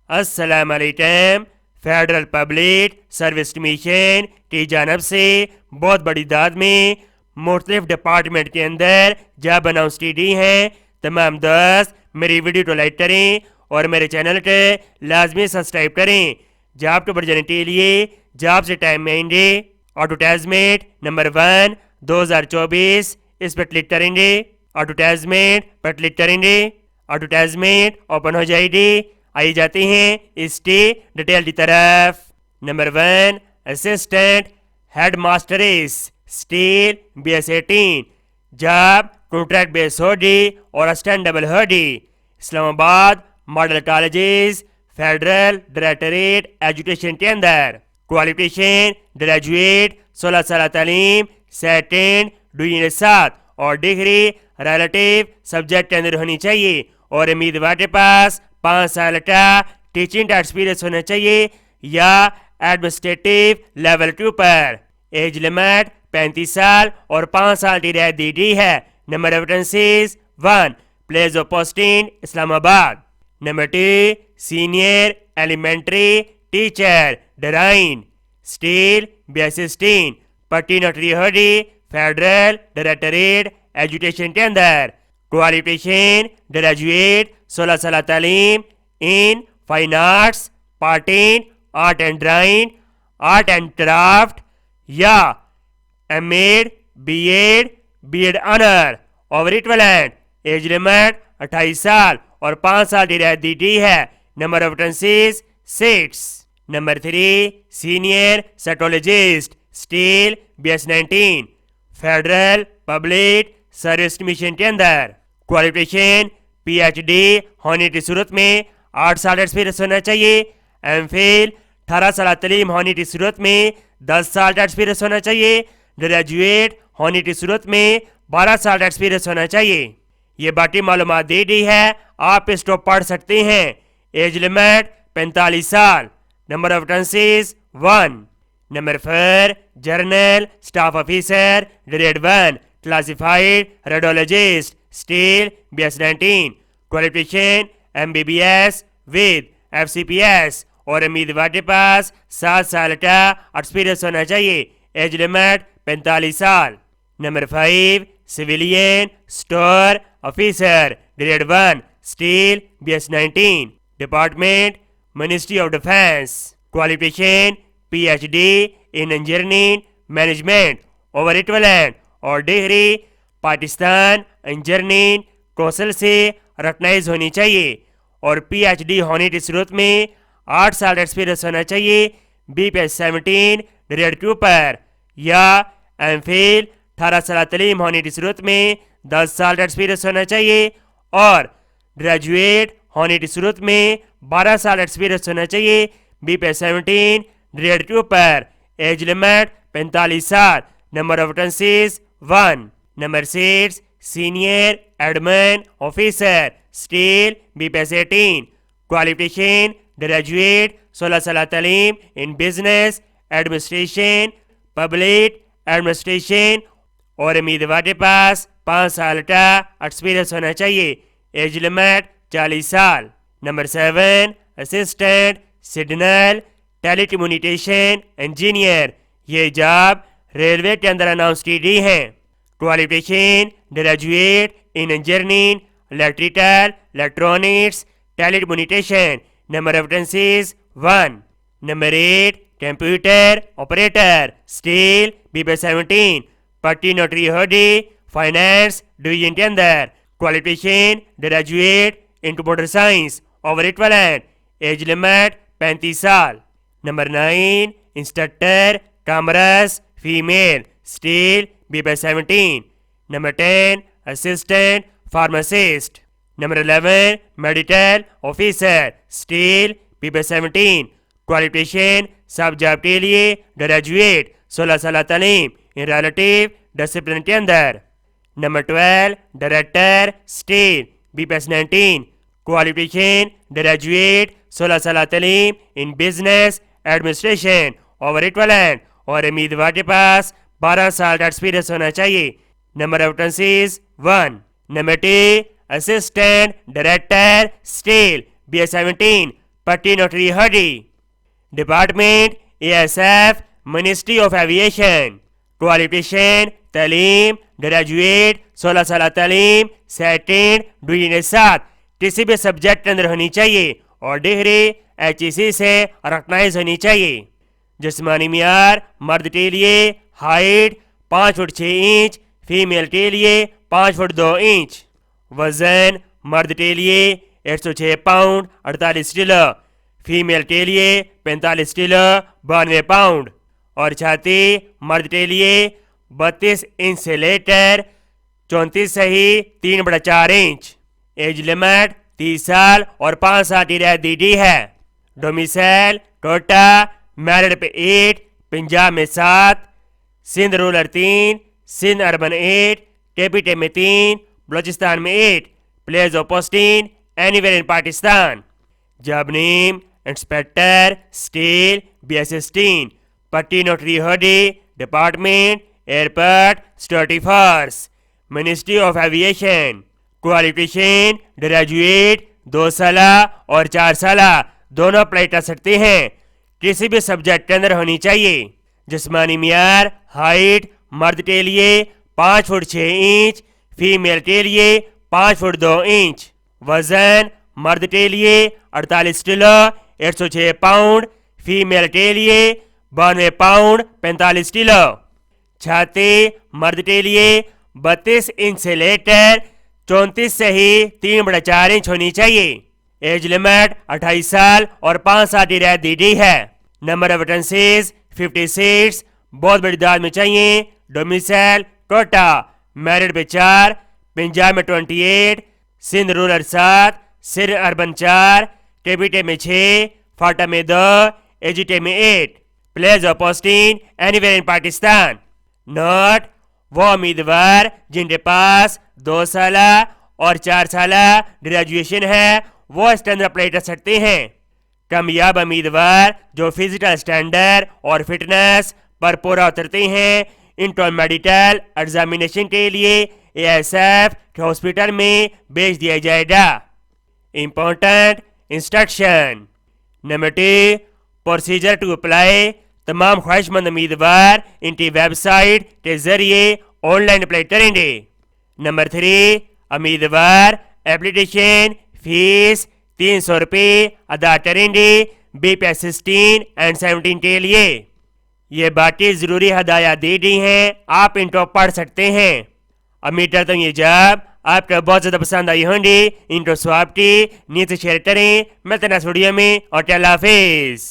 अस्सलाम वालेकुम। Federal public service commission की जानब से बहुत बड़ी दाद में मुख्तलिफ डिपार्टमेंट के अंदर जॉब अनाउंस की गई हैं। तमाम दोस्त मेरी वीडियो को लाइक करें और मेरे चैनल को लाजमी सब्सक्राइब करें। जॉब को बढ़ जाने के लिए जॉब से टाइम में आएंगे एडवर्टाइजमेंट नंबर 1 2024 इस पर क्लिक करेंगे। एडवर्टाइजमेंट पर क्लिक करेंगे। एडवर्टाइजमेंट ओपन हो जाएगी। आई जाते हैं इसकी डिटेल की तरफ। नंबर 1 असिस्टेंट हेड मास्टरेस स्टील BS18 जॉब कॉन्ट्रैक्ट बेस होगी और स्टैंडेबल होगी। Islamabad model colleges federal directorate education के अंदर। क्वालिफिकेशन ग्रेजुएट 16 साल तालीम सेकेंड डिवीजन 7 और डिग्री रिलेटिव सब्जेक्ट के अंदर होनी चाहिए और उम्मीदवार के पास 5 साल का टीचिंग एक्सपीरियंस होना चाहिए या एडमिनिस्ट्रेटिव लेवल के ऊपर। एज लिमिट 35 साल और 5 साल की रियायत दी गई है। Number of vacancies 1 place of posting Islamabad. Number 2 senior elementary teacher डराइन स्टील BS16 पट्टी नोटरी होगी फेडरल डायरेक्टरेट एजुकेशन के अंदर। क्वालिफिकेशन ग्रेजुएट 16 साल तालीम in fine arts Pertin art and drawing art and craft या एमएड बीएड ऑनर और इक्विवेलेंट। एज लिमिट 28 साल और 5 साल की रियायत दी गई है। Number of vacancies 6। Number 3 senior psychologist steel BS19 federal public service commission के अंदर। क्वालिफिकेशन PhD होने की सूरत में 8 साल एक्सपीरियंस होना चाहिए। MPhil 18 साल तालीम होने की सूरत में 10 साल का एक्सपीरियंस होना चाहिए। ग्रेजुएट होने की सूरत में 12 साल का एक्सपीरियंस होना चाहिए। ये बाकी मालूमात दे दी है, आप इसको पढ़ सकते हैं। एज लिमिट 45 साल। Number of vacancies 1। Number 4 journal staff officer grade 1 classified radiologist steel BS19 qualification MBBS with FCPS और उम्मीदवार के पास 7 साल का एक्सपीरियंस होना चाहिए। एज लिमिट 45 साल। Number 5 civilian store officer grade 1 steel BS19 department ministry of defence. Qualification PhD in engineering management और equivalent और डिग्री पाकिस्तान इंजीनियरिंग कौशल से रिकॉग्नाइज होनी चाहिए और PhD होने की सूरत में 8 साल एक्सपीरियंस होना चाहिए BPS17 ग्रेड के ऊपर या MPhil 18 साल तालीम होने की सूरत में 10 साल एक्सपीरियंस होना चाहिए और ग्रेजुएट होने की सूरत में 12 साल एक्सपीरियंस होना चाहिए BPS17 ग्रेड के ऊपर। एज लिमिट 45 साल। Number of vacancies 1। Number 6 senior admin officer steel BPS18 qualification graduate 16 साल तालीम in business administration public administration और उम्मीदवार के पास 5 साल का एक्सपीरियंस होना चाहिए। एज लिमिट 40 साल। Number 7 assistant signal telecommunication engineer ये जॉब रेलवे के अंदर अनाउंस की गई है। Qualification graduate in engineering electrical electronics telecommunication. Number of vacancies 1। Number 8 computer operator steel BPS17 पट्टी नोटरी होगी फाइनेंस डिवीजन के अंदर। Qualification graduate in computer science और इक्विवेलेंट। एज लिमिट 35 साल। Number 9 instructor commerce female steel BPS17। Number 10 assistant pharmacist. Number 11 medical officer steel BPS17 qualification सब job के लिए graduate 16 साल तालीम इन रिलेटिव डिसिप्लिन के अंदर। Number 12 director steel BPS19 qualification graduate 16 साल तालीम इन बिजनेस एडमिनिस्ट्रेशन और इक्विवेलेंट और उम्मीदवार के पास 12 साल का एक्सपीरियंस होना चाहिए। Number of vacancies 1। Number 2 assistant director स्टील BS17 पट्टी नोटरी हडी, department ASF ministry of aviation, qualification तालीम ग्रेजुएट 16 साल तालीम सेटेंड डिवीजन 7 किसी भी सब्जेक्ट के अंदर होनी चाहिए और डिग्री HEC से रिकॉग्नाइज होनी चाहिए। जिस्मानी मियार मर्द के लिए हाइट 5 फुट 6 इंच, फीमेल के लिए 5 फुट 2 इंच। वजन मर्द के लिए 106 पाउंड 48 किलो, फीमेल के लिए 45 किलो 92 पाउंड और छाती मर्द के लिए 32 इंच से लेकर 34 सही 3/4 इंच। एज लिमिट 30 साल और 5 साल की रियायत दी गई है। डोमिसाइल कोटा मैरिड पे 8, पंजाब में 7, Sindh rural 3, Sindh urban 8, capital में 3, बलूचिस्तान में 8, place of posting anywhere in Pakistan. Job name inspector steel BS16, पट्टी नोटरी होडी, department Airport Security Force, Ministry of aviation. Qualification graduate 2 साल और 4 साल दोनों अप्लाई कर सकते हैं। किसी भी सब्जेक्ट के अंदर होनी चाहिए। जिस्मानी मियार हाइट मर्द के लिए 5 फुट 6 इंच, फीमेल के लिए 5 फुट 2 इंच। वजन मर्द के लिए 48 किलो 106 पाउंड, फीमेल के लिए 92 पाउंड 45 किलो। छाती मर्द के लिए 32 इंच से लेकर 34 सही 3/4 इंच होनी चाहिए। एज लिमिट 28 साल और 5 साल की रियायत दी गई है। नंबर ऑफ वैकेंसीज 56, बहुत बड़ी दाद में चाहिए। डोमिसाइल कोटा मैरिड पे 4, पंजाब में 28, Sindh rural 7, Sindh urban 4, capital में 6, फाटा में 2, एजीटे में 8, place of posting anywhere in Pakistan. Note वो उम्मीदवार जिनके पास 2 साल और 4 साल ग्रेजुएशन है वो इसके अंदर अप्लाई कर सकते हैं। कामयाब उम्मीदवार जो फिजिकल स्टैंडर्ड और फिटनेस पर पूरा उतरते हैं इनको मेडिकल एग्जामिनेशन के लिए ASF के हॉस्पिटल में भेज दिया जाएगा। Important instruction. Number 2, procedure to apply. तमाम ख्वाहिशमंद उम्मीदवार इनकी वेबसाइट के जरिए ऑनलाइन अप्लाई करेंगे। नंबर 3, उम्मीदवार एप्लीकेशन फीस 300 रुपये अदा करेंगे BPS 16 एंड 17 के लिए। ये बातें ज़रूरी हदायत दी गई हैं, आप इनको पढ़ सकते हैं। उम्मीद करता हूँ ये जॉब आपको बहुत ज़्यादा पसंद आई होंगी। इनको स्वाब की नीचे शेयर करें। मिलते हैं नेक्स्ट वीडियो में और अल्लाह हाफिज़।